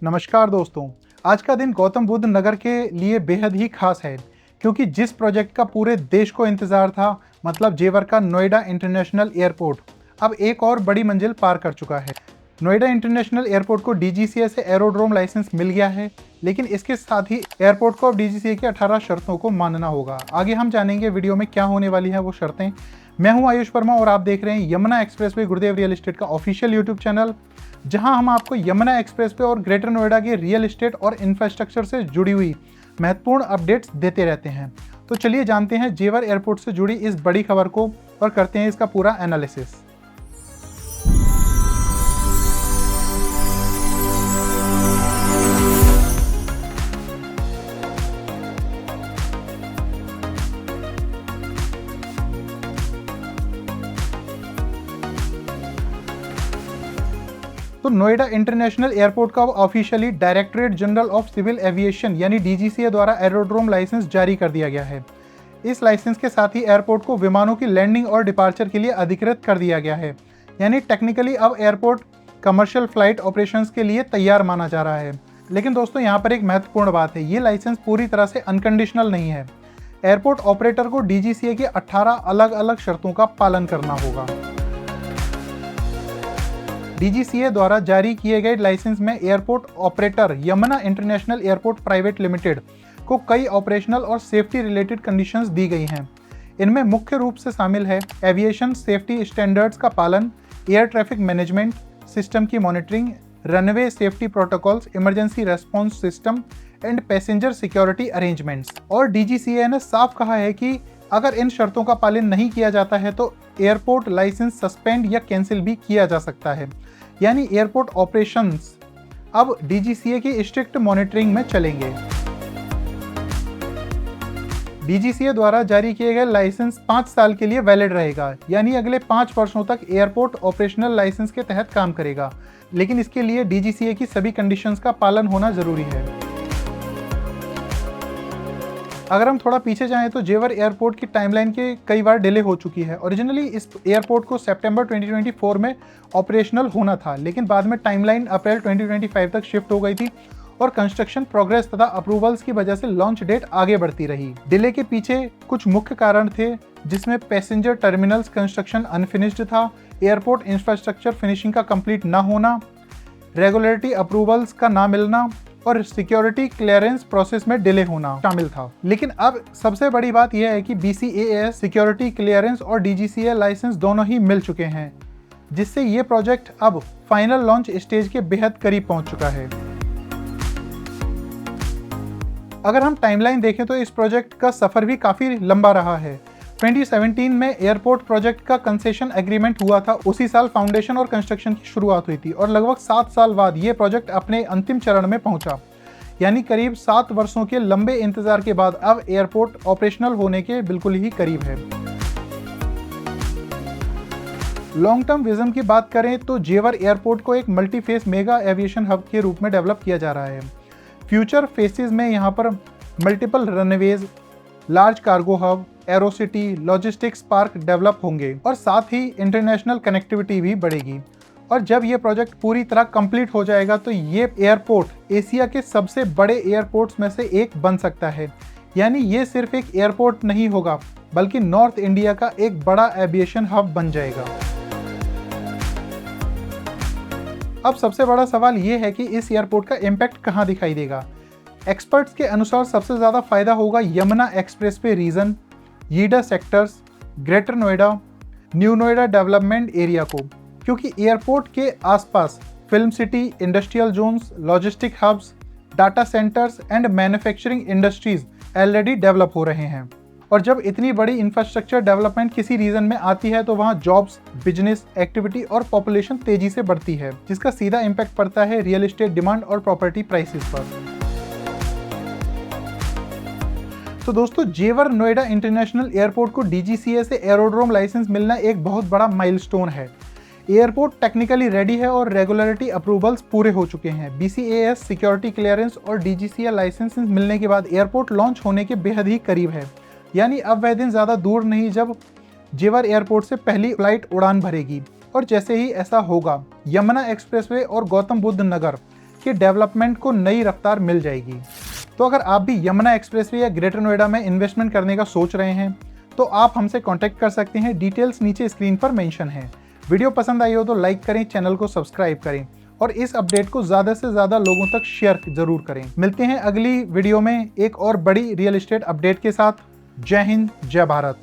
नमस्कार दोस्तों। आज का दिन गौतम बुद्ध नगर के लिए बेहद ही खास है क्योंकि जिस प्रोजेक्ट का पूरे देश को इंतजार था, मतलब जेवर का नोएडा इंटरनेशनल एयरपोर्ट, अब एक और बड़ी मंजिल पार कर चुका है। नोएडा इंटरनेशनल एयरपोर्ट को डीजीसीए से एरोड्रोम लाइसेंस मिल गया है, लेकिन इसके साथ ही एयरपोर्ट को अब डीजीसीए की 18 शर्तों को मानना होगा। आगे हम जानेंगे वीडियो में क्या होने वाली है वो शर्तें। मैं हूं आयुष वर्मा और आप देख रहे हैं यमुना एक्सप्रेसवे गुरुदेव रियल एस्टेट का ऑफिशियल यूट्यूब चैनल, जहां हम आपको यमुना एक्सप्रेसवे और ग्रेटर नोएडा के रियल एस्टेट और इंफ्रास्ट्रक्चर से जुड़ी हुई महत्वपूर्ण अपडेट्स देते रहते हैं। तो चलिए जानते हैं जेवर एयरपोर्ट से जुड़ी इस बड़ी खबर को और करते हैं इसका पूरा एनालिसिस। तो नोएडा इंटरनेशनल एयरपोर्ट का officially directorate general of civil aviation यानी डीजीसीए द्वारा एरोड्रोम लाइसेंस जारी कर दिया गया है। इस लाइसेंस के साथ ही एयरपोर्ट को विमानों की लैंडिंग और डिपार्चर के लिए अधिकृत कर दिया गया है, यानी टेक्निकली अब एयरपोर्ट कमर्शियल फ्लाइट ऑपरेशंस के लिए तैयार माना जा रहा है। लेकिन दोस्तों यहाँ पर एक महत्वपूर्ण बात है, ये लाइसेंस पूरी तरह से अनकंडीशनल नहीं है। एयरपोर्ट ऑपरेटर को डीजीसीए की 18 अलग अलग शर्तों का पालन करना होगा। डीजीसीए द्वारा जारी किए गए लाइसेंस में airport operator Yamuna international airport private limited को कई ऑपरेशनल और सेफ्टी रिलेटेड कंडीशंस दी गई हैं। इनमें मुख्य रूप से शामिल है एविएशन सेफ्टी स्टैंडर्ड्स का पालन, एयर ट्रैफिक मैनेजमेंट सिस्टम की monitoring, runway safety protocols, emergency response system and passenger security arrangements. और डीजीसीए ने साफ कहा है कि अगर इन शर्तों का पालन नहीं किया जाता है तो एयरपोर्ट लाइसेंस सस्पेंड या कैंसिल भी किया जा सकता है, यानी एयरपोर्ट ऑपरेशंस अब डीजीसीए की स्ट्रिक्ट मॉनिटरिंग में चलेंगे। डीजीसीए द्वारा जारी किए गए लाइसेंस 5 साल के लिए वैलिड रहेगा, यानी अगले 5 वर्षों तक एयरपोर्ट ऑपरेशनल लाइसेंस के तहत काम करेगा। लेकिन इसके लिए डीजीसीए की सभी कंडीशंस का पालन होना जरूरी है। अगर हम थोड़ा पीछे जाएं तो जेवर एयरपोर्ट की टाइमलाइन के कई बार डिले हो चुकी है। ओरिजिनली इस एयरपोर्ट को सितंबर 2024 में ऑपरेशनल होना था, लेकिन बाद में टाइमलाइन अप्रैल 2025 तक शिफ्ट हो गई थी और कंस्ट्रक्शन प्रोग्रेस तथा अप्रूवल्स की वजह से लॉन्च डेट आगे बढ़ती रही। डिले के पीछे कुछ मुख्य कारण थे, जिसमें पैसेंजर टर्मिनल्स कंस्ट्रक्शन अनफिनिश्ड था, एयरपोर्ट इंफ्रास्ट्रक्चर फिनिशिंग का कंप्लीट ना होना, रेगुलेटरी अप्रूवल्स का ना मिलना और सिक्योरिटी क्लियरेंस प्रोसेस में डिले होना शामिल था। लेकिन अब सबसे बड़ी बात यह है कि BCAAS सिक्योरिटी क्लियरेंस और डीजीसीए लाइसेंस दोनों ही मिल चुके हैं, जिससे ये प्रोजेक्ट अब फाइनल लॉन्च स्टेज के बेहद करीब पहुंच चुका है। अगर हम टाइमलाइन देखें तो इस प्रोजेक्ट का सफर भी काफी लंबा रहा है। 2017 में एयरपोर्ट प्रोजेक्ट का कंसेशन एग्रीमेंट हुआ था, उसी साल फाउंडेशन और कंस्ट्रक्शन की शुरुआत हुई थी और लगभग 7 साल बाद ये प्रोजेक्ट अपने अंतिम चरण में पहुंचा, यानी करीब 7 वर्षों के लंबे इंतजार के बाद अब एयरपोर्ट ऑपरेशनल होने के बिल्कुल ही करीब है। लॉन्ग टर्म विजन की बात करें तो जेवर एयरपोर्ट को एक multi face mega aviation hub के रूप में डेवलप किया जा रहा है। फ्यूचर फेसेस में यहाँ पर multiple runways, large cargo hub, Aerocity, logistics park develop होंगे और साथ ही इंटरनेशनल कनेक्टिविटी भी बढ़ेगी। और जब ये प्रोजेक्ट पूरी तरह कंप्लीट हो जाएगा तो ये एयरपोर्ट एशिया के सबसे बड़े एयरपोर्ट्स में से एक बन सकता है, यानी ये सिर्फ एक एयरपोर्ट नहीं होगा बल्कि नॉर्थ इंडिया का एक बड़ा एविएशन हब बन जाएगा। अब सबसे बड़ा सवाल ये है कि इस एयरपोर्ट का इम्पैक्ट कहाँ दिखाई देगा। एक्सपर्ट्स के अनुसार सबसे ज़्यादा फायदा होगा Yamuna expressway region, YEIDA sectors, Greater Noida, New Noida development area को, क्योंकि एयरपोर्ट के आसपास film city, industrial zones, logistic hubs, data centres and manufacturing industries already develop हो रहे हैं। और जब इतनी बड़ी इंफ्रास्ट्रक्चर डेवलपमेंट किसी रीजन में आती है तो वहाँ जॉब्स, बिजनेस एक्टिविटी और पॉपुलेशन तेजी से बढ़ती है, जिसका सीधा इम्पैक्ट पड़ता है रियल एस्टेट डिमांड और प्रॉपर्टी प्राइसेस पर। तो दोस्तों, जेवर नोएडा इंटरनेशनल एयरपोर्ट को डीजीसीए से एरोड्रोम लाइसेंस मिलना एक बहुत बड़ा माइलस्टोन है। एयरपोर्ट टेक्निकली रेडी है और रेगुलेटरी अप्रूवल्स पूरे हो चुके हैं। BCAAS सिक्योरिटी क्लियरेंस और डीजीसीए लाइसेंस मिलने के बाद एयरपोर्ट लॉन्च होने के बेहद ही करीब है, यानी अब वह दिन ज़्यादा दूर नहीं जब जेवर एयरपोर्ट से पहली फ्लाइट उड़ान भरेगी। और जैसे ही ऐसा होगा, यमुना एक्सप्रेसवे और गौतम बुद्ध नगर कि डेवलपमेंट को नई रफ्तार मिल जाएगी। तो अगर आप भी यमुना एक्सप्रेसवे या ग्रेटर नोएडा में इन्वेस्टमेंट करने का सोच रहे हैं तो आप हमसे कॉन्टैक्ट कर सकते हैं। डिटेल्स नीचे स्क्रीन पर मेंशन है। वीडियो पसंद आई हो तो लाइक करें, चैनल को सब्सक्राइब करें और इस अपडेट को ज़्यादा से ज़्यादा लोगों तक शेयर ज़रूर करें। मिलते हैं अगली वीडियो में एक और बड़ी रियल एस्टेट अपडेट के साथ। जय हिंद, जय भारत।